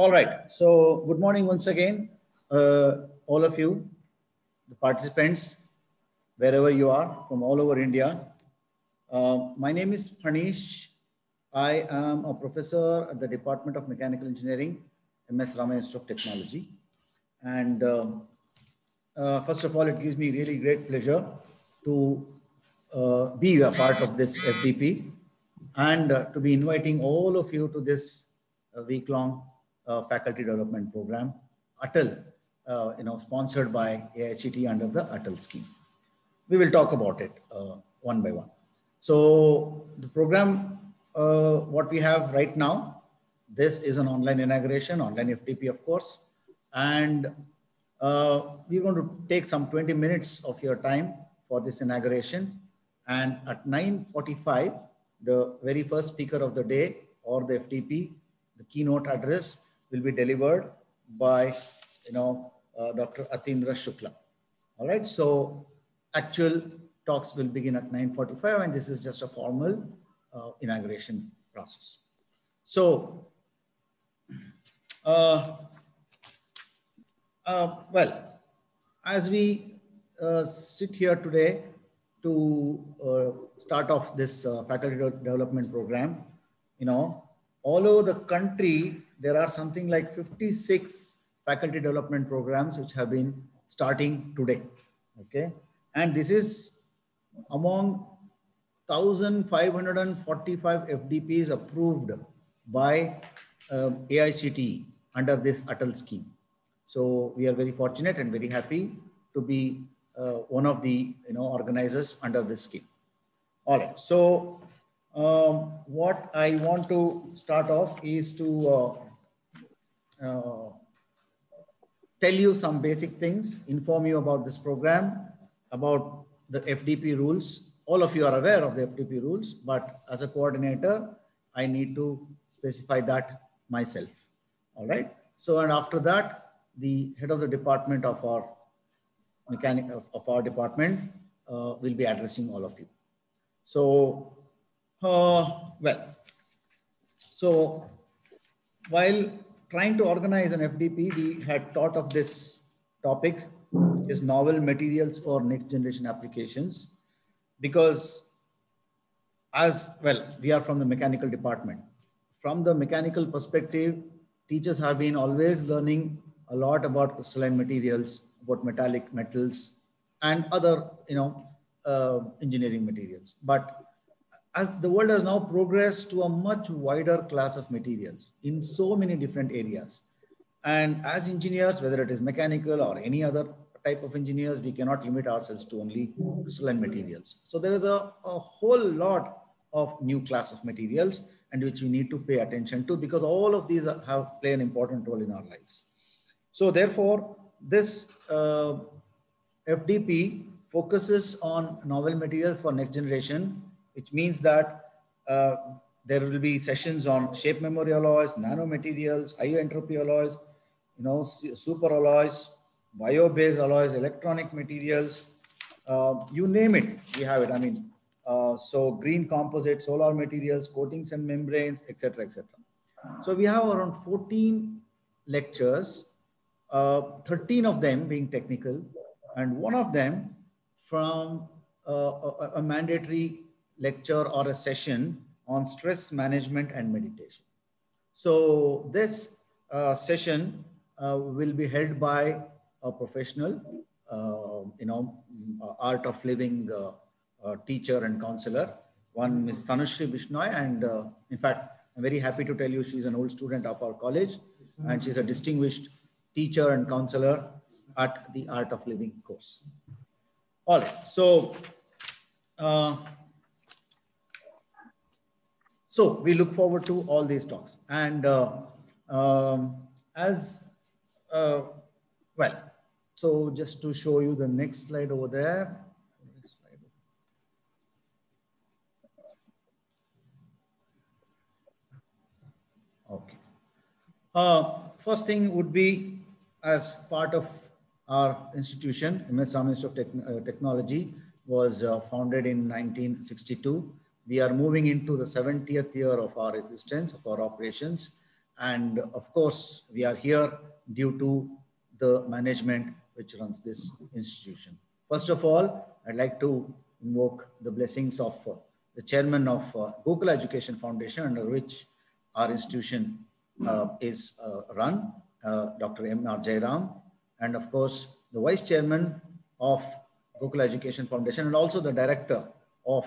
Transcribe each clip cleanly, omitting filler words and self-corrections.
All right. So good morning once again, all of you, the participants, wherever you are from all over India. My name is Panish. I am a professor at the Department of Mechanical Engineering, MS Ramaiah Institute of Technology. And first of all, it gives me really great pleasure to be a part of this FDP and to be inviting all of you to this week-long faculty development program, ATAL, sponsored by AICTE under the ATAL scheme. We will talk about it one by one. So the program, what we have right now, this is an online inauguration, online FDP, of course, and we're going to take some 20 minutes of your time for this inauguration. And at 9:45, the very first speaker of the day or the FDP, the keynote address will be delivered by, Dr. Atindra Shukla. All right. So actual talks will begin at 9:45, and this is just a formal inauguration process. So, well, as we sit here today to start off this faculty development program, all over the country, there are something like 56 faculty development programs which have been starting today. Okay. And this is among 1,545 FDPs approved by AICTE under this ATAL scheme. So we are very fortunate and very happy to be one of the organizers under this scheme. All right. So what I want to start off is to tell you some basic things, inform you about this program, about the FDP rules. All of you are aware of the FDP rules, but as a coordinator, I need to specify that myself. All right. So, and after that, the head of the department of our department will be addressing all of you. So, so while trying to organize an FDP, we had thought of this topic, which is novel materials for next generation applications, because as well, we are from the mechanical department. From the mechanical perspective, teachers have been always learning a lot about crystalline materials, about metallic metals, and other, engineering materials. But as the world has now progressed to a much wider class of materials in so many different areas. And as engineers, whether it is mechanical or any other type of engineers, we cannot limit ourselves to only crystalline materials. So there is a whole lot of new class of materials and which we need to pay attention to, because all of these play an important role in our lives. So therefore, this FDP focuses on novel materials for next generation, which means that there will be sessions on shape memory alloys, nanomaterials, high entropy alloys, super alloys, bio-based alloys, electronic materials, you name it, we have it. I mean, so green composite, solar materials, coatings and membranes, etc., etc. So we have around 14 lectures, 13 of them being technical, and one of them from a mandatory lecture or a session on stress management and meditation. So this session will be held by a professional, art of living teacher and counselor, one Ms. Tanushree Bishnoi. And in fact, I'm very happy to tell you she's an old student of our college, and she's a distinguished teacher and counselor at the Art of Living course. All right. So, so we look forward to all these talks. And well, so just to show you the next slide over there. Okay. First thing would be, as part of our institution, MS Ramaiah Institute of Technology was founded in 1962. We are moving into the 70th year of our existence, of our operations. And of course, we are here due to the management which runs this institution. First of all, I'd like to invoke the blessings of the chairman of Gokula Education Foundation, under which our institution is run, Dr. M.R. Jairam, and of course, the vice chairman of Gokula Education Foundation and also the director of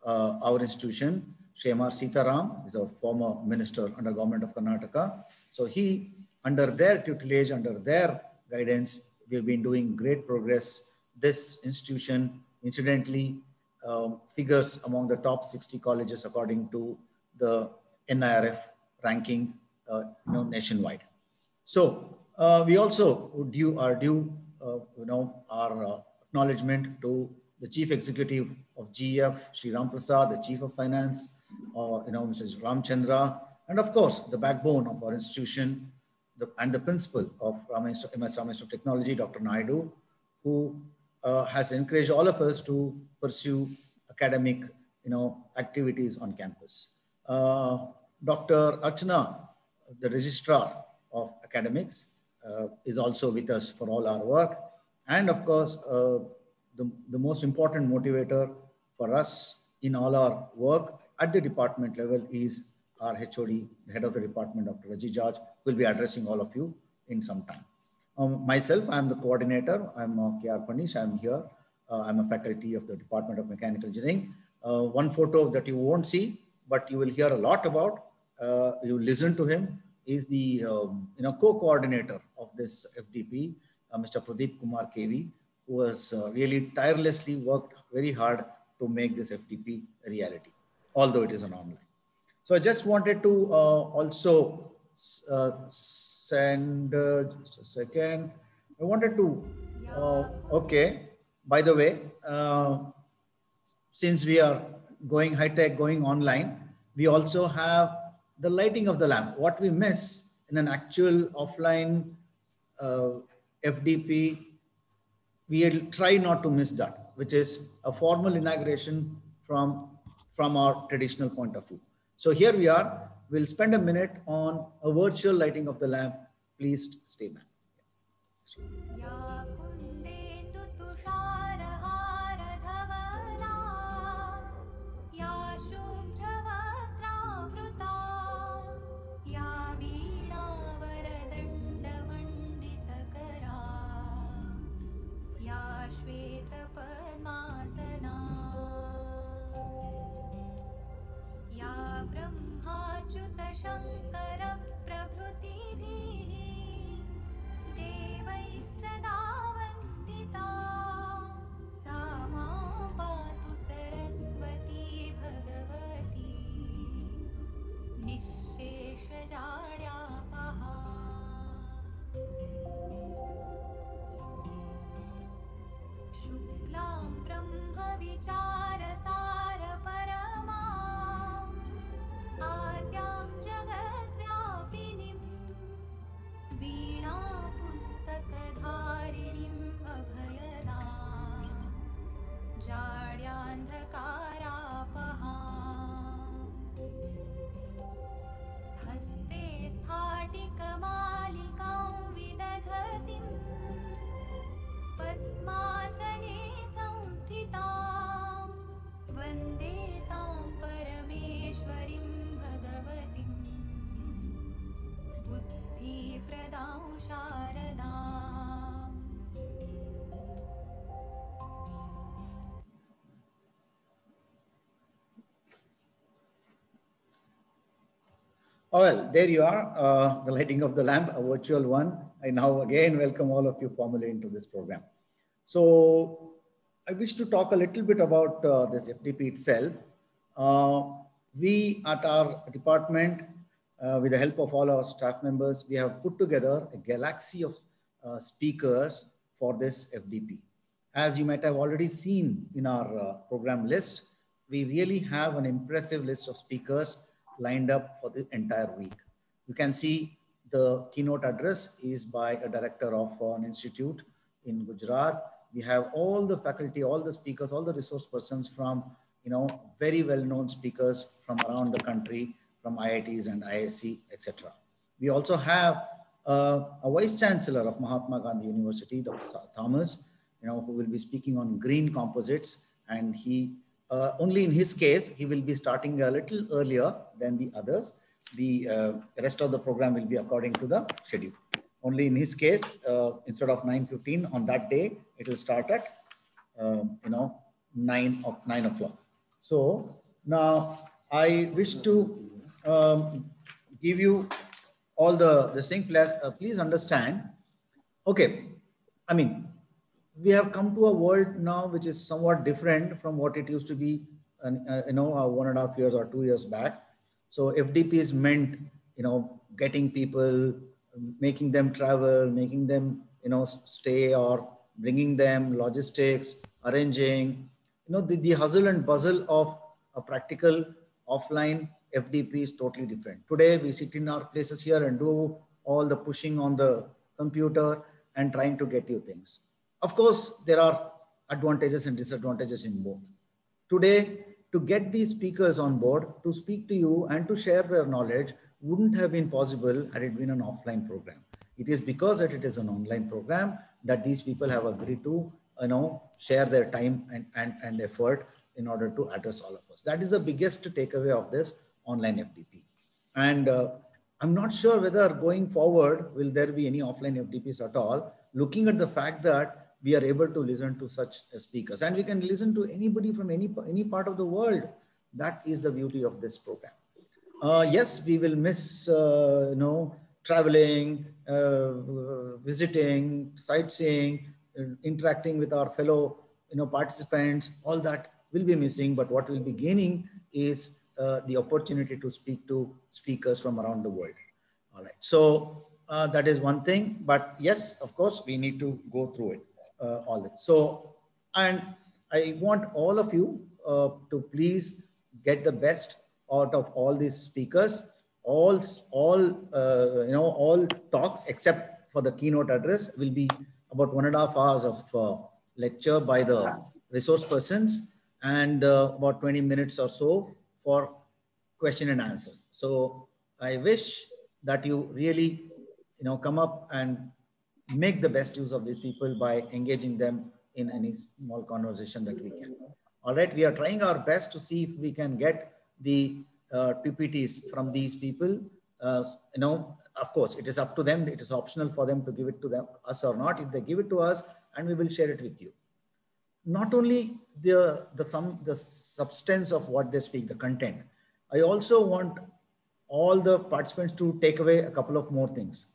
our institution, Shemar Sitaram, is a former minister under government of Karnataka. So he, under their tutelage, under their guidance, we've been doing great progress. This institution, incidentally, figures among the top 60 colleges according to the NIRF ranking, nationwide. So we also would our acknowledgement to the chief executive of GF, Sri Ram Prasad, the chief of finance, Mrs. Ramchandra, and of course the backbone of our institution, and the principal of MS Rameshwar Technology, Dr. Naidu, who has encouraged all of us to pursue academic, activities on campus. Dr. Archana, the registrar of academics, is also with us for all our work. And of course, the most important motivator for us in all our work at the department level is our HOD, the head of the department, Dr. Raji George, who will be addressing all of you in some time. Myself, I'm the coordinator. I'm K.R. Panish. I'm here. I'm a faculty of the Department of Mechanical Engineering. One photo that you won't see, but you will hear a lot about, you listen to him, is the co-coordinator of this FDP, Mr. Pradeep Kumar KV, who has really tirelessly worked very hard to make this FDP a reality, although it is an online. So I just wanted to also send, just a second. I wanted to, okay, by the way, since we are going high-tech, going online, we also have the lighting of the lamp. What we miss in an actual offline FDP, we'll try not to miss that, which is a formal inauguration from our traditional point of view. So here we are. We'll spend a minute on a virtual lighting of the lamp. Please stay back. Oh, well, there you are, the lighting of the lamp, a virtual one. I now again welcome all of you formally into this program. So I wish to talk a little bit about this FDP itself. We at our department, with the help of all our staff members, we have put together a galaxy of speakers for this FDP. As you might have already seen in our program list, we really have an impressive list of speakers lined up for the entire week. You can see the keynote address is by a director of an institute in Gujarat. We have all the faculty, all the speakers, all the resource persons from, very well-known speakers from around the country, from IITs and ISC, etc. We also have a Vice Chancellor of Mahatma Gandhi University, Dr. Thomas, who will be speaking on green composites. And he, only in his case, he will be starting a little earlier than the others. The rest of the program will be according to the schedule. Only in his case, instead of 9:15 on that day, it will start at 9 o'clock. So now I wish to give you all this thing. Please understand. Okay, I mean, we have come to a world now which is somewhat different from what it used to be, 1.5 years or 2 years back. So FDP is meant, getting people, making them travel, making them, stay, or bringing them, logistics, arranging, the hustle and bustle of a practical offline FDP is totally different. Today, we sit in our places here and do all the pushing on the computer and trying to get you things. Of course, there are advantages and disadvantages in both. Today, to get these speakers on board to speak to you and to share their knowledge wouldn't have been possible had it been an offline program. It is because that it is an online program that these people have agreed to, share their time and effort in order to address all of us. That is the biggest takeaway of this online FDP. And I'm not sure whether going forward, will there be any offline FDPs at all, looking at the fact that we are able to listen to such speakers, and we can listen to anybody from any part of the world. That is the beauty of this program. Yes, we will miss, traveling, visiting, sightseeing, interacting with our fellow, participants. All that will be missing, but what we'll be gaining is the opportunity to speak to speakers from around the world. All right, so that is one thing, but yes, of course, we need to go through it, all this. So, and I want all of you to please get the best out of all these speakers. All talks except for the keynote address will be about 1.5 hours of lecture by the resource persons, and about 20 minutes or so for question and answers. So I wish that you really, come up and make the best use of these people by engaging them in any small conversation that we can. All right, we are trying our best to see if we can get the PPTs from these people. Of course, it is up to them. It is optional for them to give it to us or not. If they give it to us, and we will share it with you. Not only the substance of what they speak, the content. I also want all the participants to take away a couple of more things.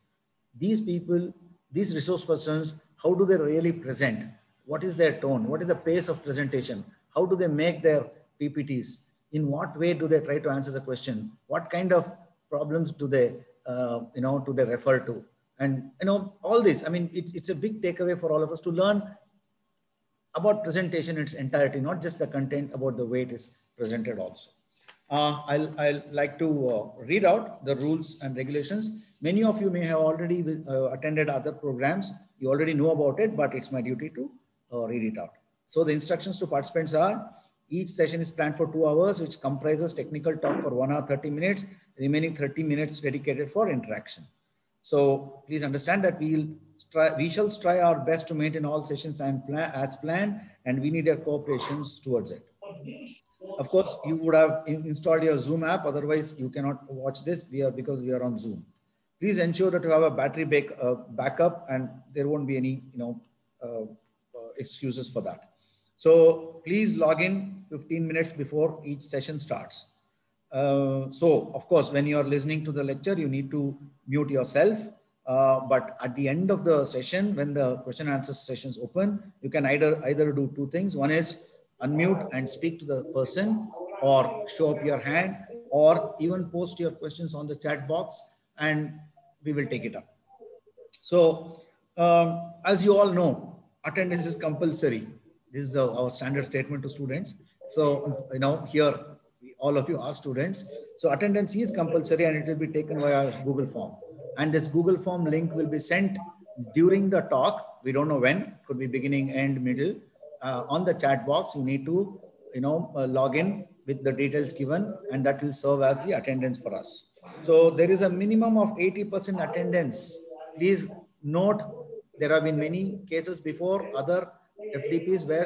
These people, these resource persons, how do they really present? What is their tone? What is the pace of presentation? How do they make their PPTs? In what way do they try to answer the question? What kind of problems do they, do they refer to? And, all this, I mean, it's a big takeaway for all of us to learn about presentation in its entirety, not just the content, about the way it is presented also. I'll like to read out the rules and regulations. Many of you may have already attended other programs. You already know about it, but it's my duty to read it out. So the instructions to participants are: each session is planned for 2 hours, which comprises technical talk for 1 hour, 30 minutes, remaining 30 minutes dedicated for interaction. So please understand that we shall try our best to maintain all sessions as planned, and we need your cooperation towards it. Of course, you would have installed your Zoom app. Otherwise, you cannot watch this because we are on Zoom. Please ensure that you have a battery backup, and there won't be any excuses for that. So please log in 15 minutes before each session starts. So of course, when you are listening to the lecture, you need to mute yourself. But at the end of the session, when the question and answer sessions open, you can either do two things. One is unmute and speak to the person, or show up your hand, or even post your questions on the chat box, and we will take it up. So as you all know, attendance is compulsory. This is our standard statement to students. So, here all of you are students. So attendance is compulsory, and it will be taken via Google form. And this Google form link will be sent during the talk. We don't know when, could be beginning, end, middle. On the chat box, you need to, log in with the details given, and that will serve as the attendance for us. So there is a minimum of 80% attendance. Please note, there have been many cases before other FDPs where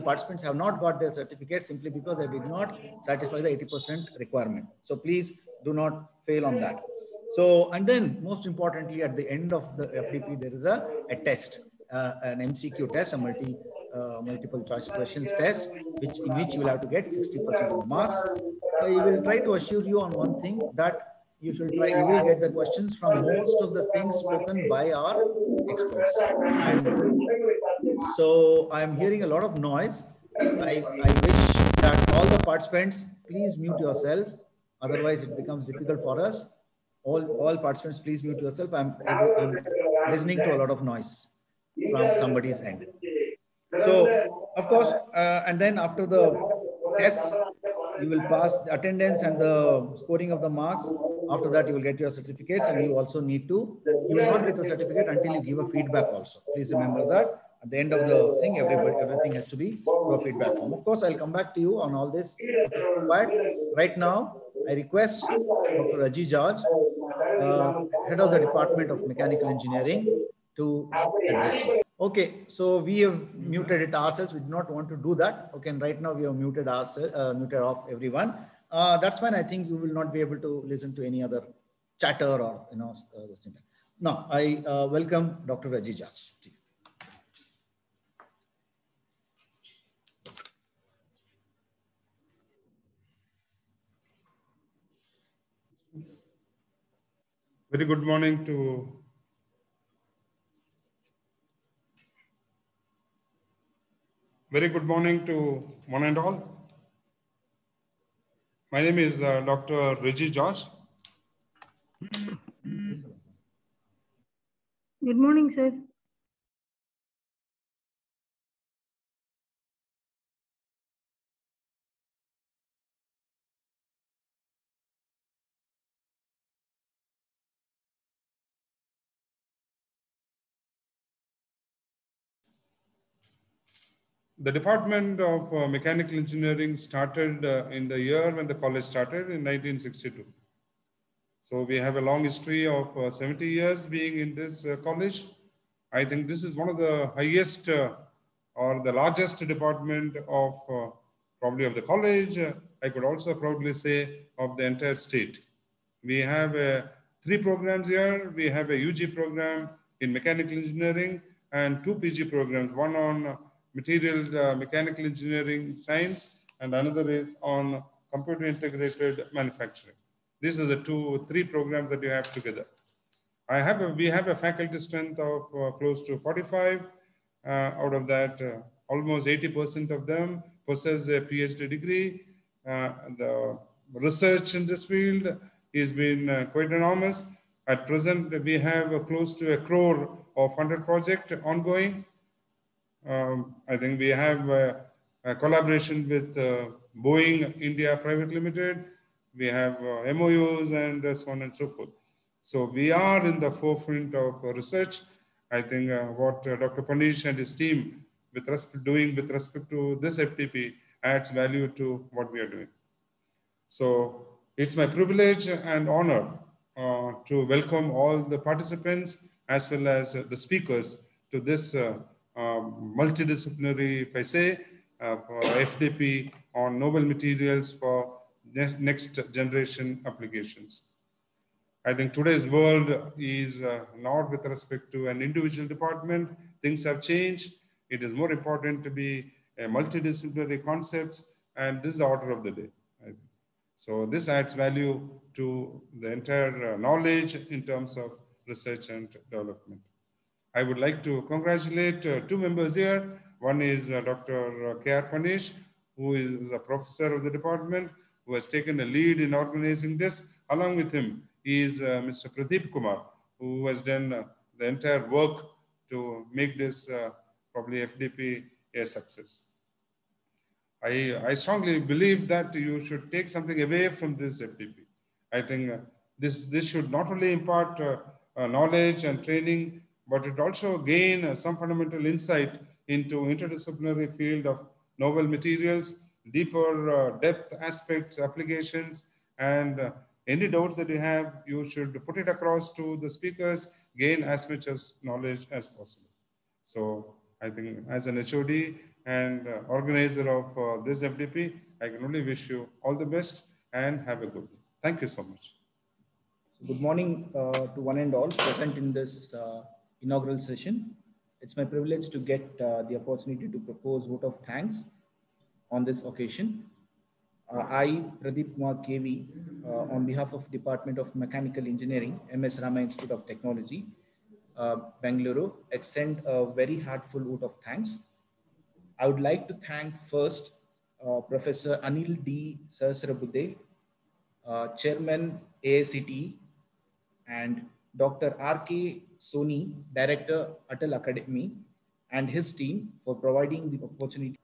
participants have not got their certificate simply because they did not satisfy the 80% requirement. So please do not fail on that. So, and then most importantly, at the end of the FDP, there is a test, an MCQ test, a multiple choice questions test, in which you will have to get 60% of the marks. I will try to assure you on one thing, that you will get the questions from most of the things spoken by our experts. And so I'm hearing a lot of noise. I wish that all the participants, please mute yourself. Otherwise it becomes difficult for us. All participants, please mute yourself. I'm listening to a lot of noise from somebody's end. So, of course, and then after the tests, you will pass the attendance and the scoring of the marks. After that, you will get your certificates, and you also need to, you will not get the certificate until you give a feedback also. Please remember that at the end of the thing, everything has to be through a feedback form. Of course, I'll come back to you on all this if it's required. Right now, I request Dr. Raji George, Head of the Department of Mechanical Engineering, to address you. Okay, so we have muted it ourselves. We do not want to do that. Okay, and right now we have muted ourselves, muted off everyone. That's fine. I think you will not be able to listen to any other chatter or this thing. Now, I welcome Dr. Raji George. Very good morning to one and all. My name is Dr. Raji George. Good morning, sir. The Department of Mechanical Engineering started in the year when the college started in 1962. So we have a long history of 70 years being in this college. I think this is one of the highest or the largest department of probably of the college. I could also proudly say of the entire state. We have 3 programs here. We have a UG program in mechanical engineering and 2 PG programs, one on material mechanical engineering science and another is on computer integrated manufacturing. These are the 3 programs that you have together. We have a faculty strength of close to 45. Out of that, almost 80% of them possess a PhD degree. The research in this field has been quite enormous. At present, we have close to 1 crore of funded project ongoing. I think we have a collaboration with Boeing India Private Limited. We have MOUs and so on and so forth. So we are in the forefront of research. I think what Dr. Panish and his team with respect to this FDP adds value to what we are doing. So it's my privilege and honor to welcome all the participants as well as the speakers to this multidisciplinary, if I say, FDP on novel materials for next generation applications. I think today's world is not with respect to an individual department. Things have changed. It is more important to be a multidisciplinary concepts, and this is the order of the day. I think. So this adds value to the entire knowledge in terms of research and development. I would like to congratulate 2 members here. One is Dr. K.R. Panish, who is a professor of the department, who has taken a lead in organizing this. Along with him is Mr. Pradeep Kumar, who has done the entire work to make this probably FDP a success. I strongly believe that you should take something away from this FDP. I think this should not only impart knowledge and training, but it also gain some fundamental insight into interdisciplinary field of novel materials, deeper depth aspects, applications, and Any doubts that you have, you should put it across to the speakers, gain as much as knowledge as possible. So I think as an HOD and organizer of this FDP, I can only wish you all the best and have a good day. Thank you so much. Good morning to one and all present in this inaugural session. It's my privilege to get the opportunity to propose vote of thanks on this occasion. I, Pradeep Kumar KV, on behalf of Department of Mechanical Engineering, MS Rama Institute of Technology, Bengaluru, extend a very heartfelt vote of thanks. I would like to thank first Professor Anil D. Sahasrabudhe, Chairman AICTE, and Dr. R.K. Soni, Director Atal Academy, and his team for providing the opportunity.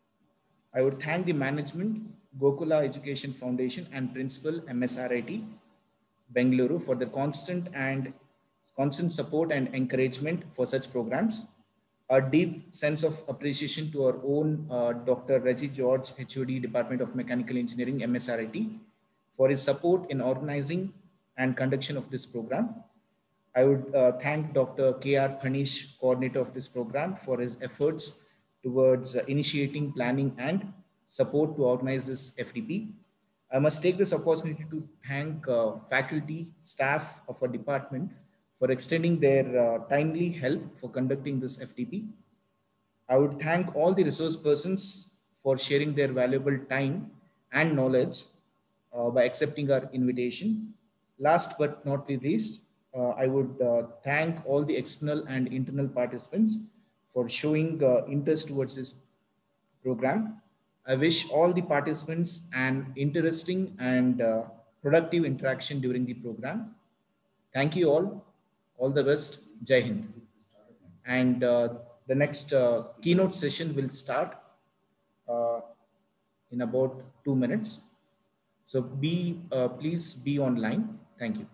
I would thank the management, Gokula Education Foundation, and Principal MSRIT, Bengaluru for the constant support and encouragement for such programs. A deep sense of appreciation to our own Dr. Reggie George, HOD, Department of Mechanical Engineering, MSRIT, for his support in organizing and conduction of this program. I would thank Dr. K.R. Phanish, coordinator of this program, for his efforts towards initiating, planning, and support to organize this FDP. I must take this opportunity to thank faculty, staff of our department for extending their timely help for conducting this FDP. I would thank all the resource persons for sharing their valuable time and knowledge by accepting our invitation. Last but not least, I would thank all the external and internal participants for showing interest towards this program. I wish all the participants an interesting and productive interaction during the program. Thank you all the best, Jai Hind. And the next keynote session will start in about 2 minutes. So please be online. Thank you.